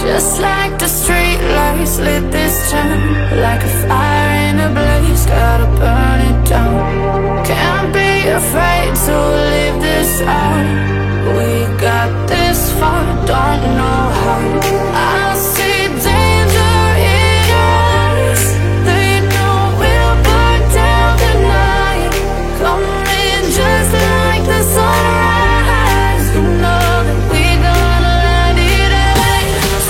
Just like the street lights lit this town, like a fire in a blaze, gotta burn it down. Can't be afraid to leave this out. We got this far, don't know how. I see danger in your eyes. They know we'll burn down the night. Coming just like the sunrise. You know that we gonna light it up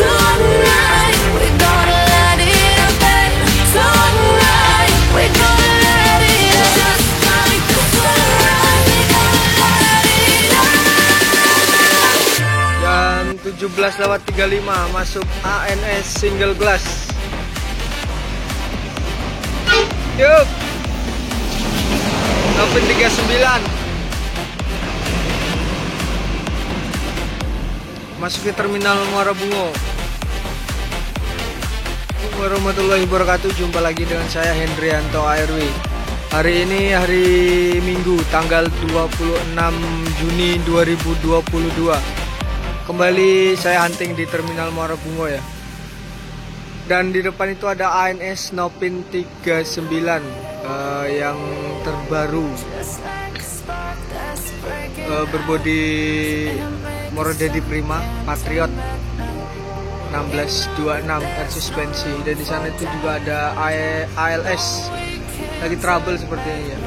tonight. We gonna light it up tonight. We gonna light it up just like the sunrise. We gonna light it up. Jam 17:35 masuk ANS single glass. Yuk. Nopin 39. Masuk ke terminal Muara Bungo. Assalamualaikum warahmatullahi wabarakatuh. Jumpa lagi dengan saya Hendrianto ARW. Hari ini hari Minggu tanggal 26 Juni 2022. Kembali saya hunting di terminal Muara Bungo ya. Dan di depan itu ada ANS Nopin 39 yang terbaru, berbodi Morodedi Prima Patriot 1626 air suspensi. Dan di sana itu juga ada ALS lagi trouble sepertinya ya.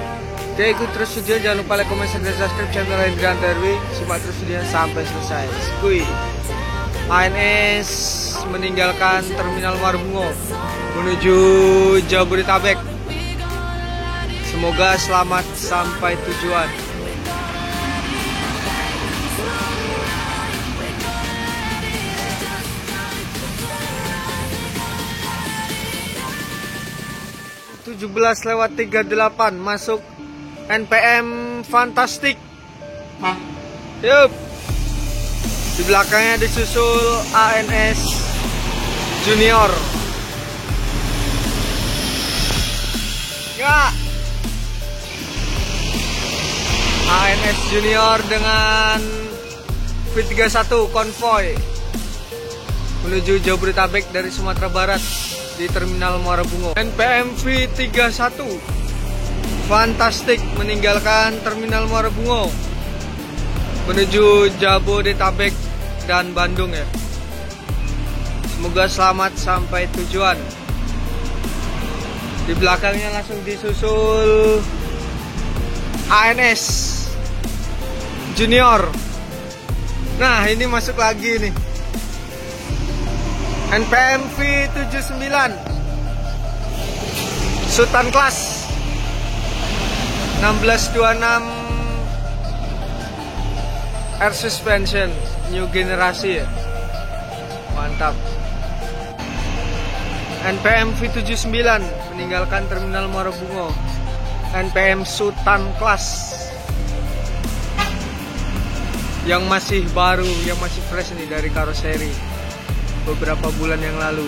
Oke, ikut terus video, jangan lupa like, comment, share, dan subscribe channel Hendrianto ARW. Simak terus videonya sampai selesai. Skuy. ANS meninggalkan terminal Muara Bungo menuju Jabodetabek. Semoga selamat sampai tujuan. (17:38) masuk NPM Fantastic. Yup. Di belakangnya disusul ANS Junior. Ya. ANS Junior dengan V31 konvoy menuju Jabodetabek dari Sumatera Barat di terminal Muara Bungo. NPM V31 Fantastic meninggalkan terminal Muara Bungo menuju Jabodetabek dan Bandung ya. Semoga selamat sampai tujuan. Di belakangnya langsung disusul ANS Junior. Nah, ini masuk lagi nih. NPM V79 Sultan Class 1626 air suspension new generasi ya. Mantap. NPM V79 meninggalkan terminal Muara Bungo. NPM Sultan Class yang masih baru, yang masih fresh nih dari karoseri beberapa bulan yang lalu.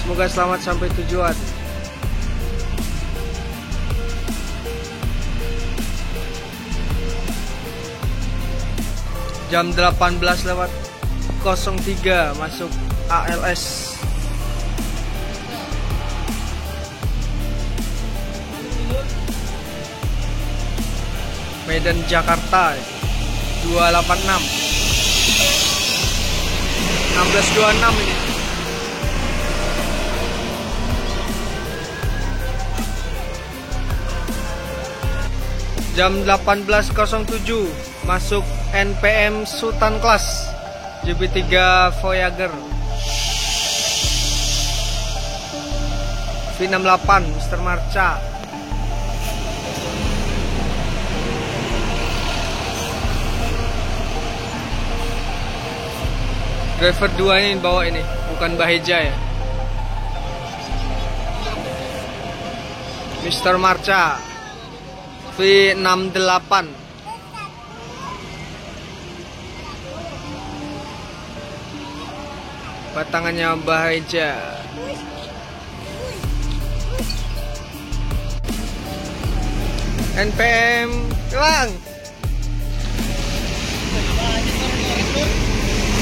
Semoga selamat sampai tujuan. Jam 18:03 masuk ALS. Medan Jakarta 286 1626 ini. Jam 18:07 masuk NPM Sultan Class JB3 Voyager V68 Mr. Marca. Driver 2 ini bawa ini, bukan Baheja ya. Mr. Marca V68. Batangannya Baheja. NPM hilang.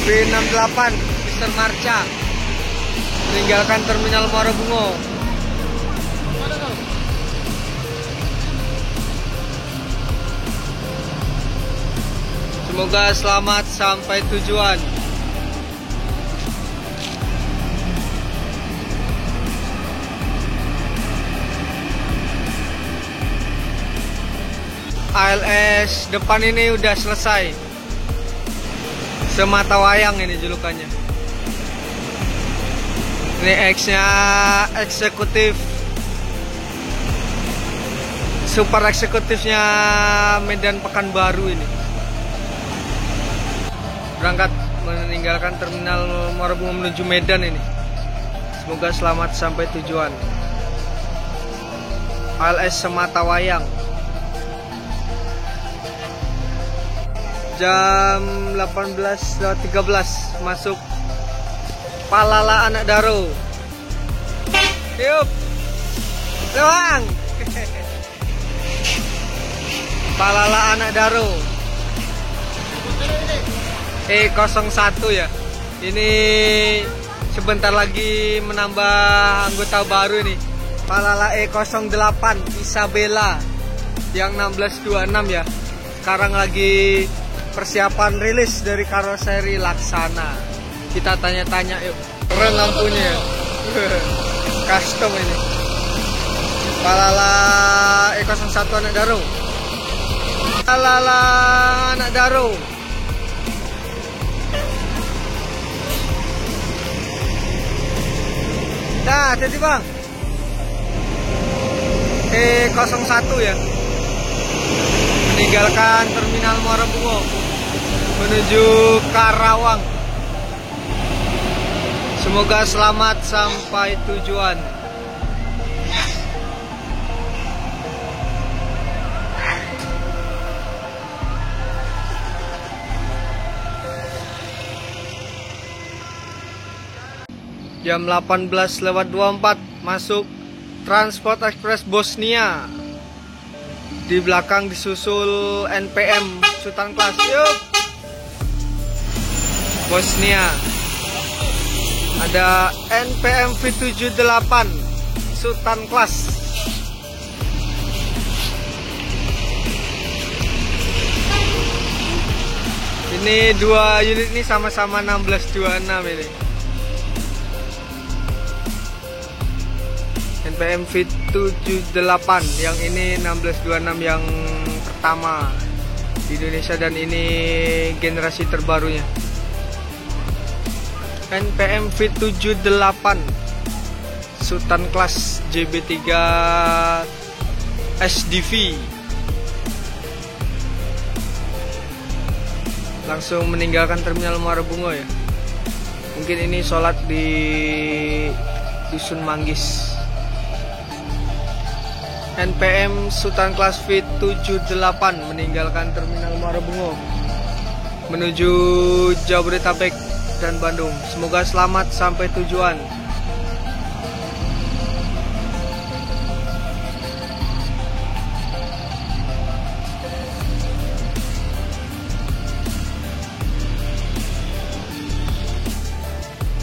B68 Mr. Marca meninggalkan Terminal Muara Bungo. Semoga selamat sampai tujuan. ALS depan ini udah selesai. Semata wayang ini julukannya. Ini X-nya eksekutif. Super eksekutifnya Medan Pekanbaru ini. Berangkat meninggalkan Terminal Muara Bungo menuju Medan ini. Semoga selamat sampai tujuan. ALS Semata Wayang. Jam 18.13 masuk Palala Anak Daro. Yuk, doang. Palala Anak Daro. E01 ya. Ini sebentar lagi menambah anggota baru ini. Palala E08 Isabella yang 1626 ya. Sekarang lagi persiapan rilis dari karoseri Laksana. Kita tanya-tanya yuk. Keren lampunya ya. Custom ini. Palala E01 Anak Daro. Palala Anak Daro. Nah, jadi bang E01 ya. Meninggalkan Terminal Muara Bungo menuju Karawang. Semoga selamat sampai tujuan. Jam 18.24 masuk Transport Express Bosnia. Di belakang disusul NPM Sultan Class. Yuk. Bosnia. Ada NPM V78 Sultan Class. Ini dua unit ini sama-sama 1626 ini. NPM V78 yang ini 1626 yang pertama di Indonesia dan ini generasi terbarunya. NPM V78 Sultan Class JB3 SDV langsung meninggalkan Terminal Muara Bungo ya. Mungkin ini sholat di Dusun Manggis. NPM Sultan Class V78 meninggalkan Terminal Muara Bungo menuju Jabodetabek dan Bandung. Semoga selamat sampai tujuan.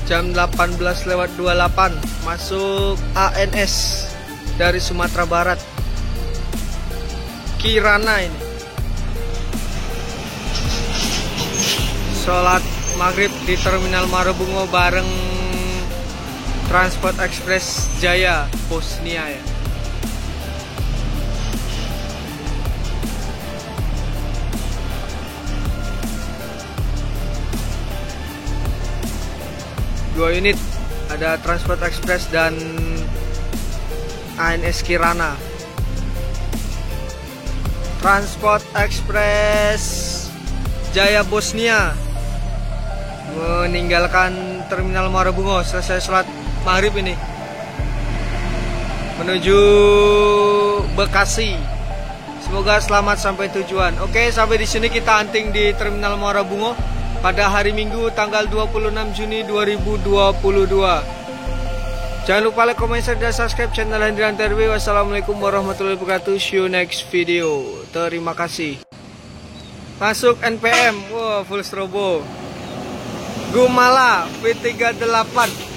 Jam 18.28 masuk ANS dari Sumatera Barat. Kirana ini. Sholat maghrib di Terminal Muara Bungo bareng Transport Express Jaya Bosnia ya. Dua unit, ada Transport Express dan ANS Kirana. Transport Express Jaya Bosnia meninggalkan Terminal Muara Bungo selesai sholat maghrib ini menuju Bekasi. Semoga selamat sampai tujuan. Oke, sampai di sini kita hunting di Terminal Muara Bungo pada hari Minggu tanggal 26 Juni 2022. Jangan lupa like, comment, share, dan subscribe channel Hendrianto RW. Wassalamualaikum warahmatullahi wabarakatuh. See you next video. Terima kasih. Masuk NPM. Wah, full strobo. Gumala V38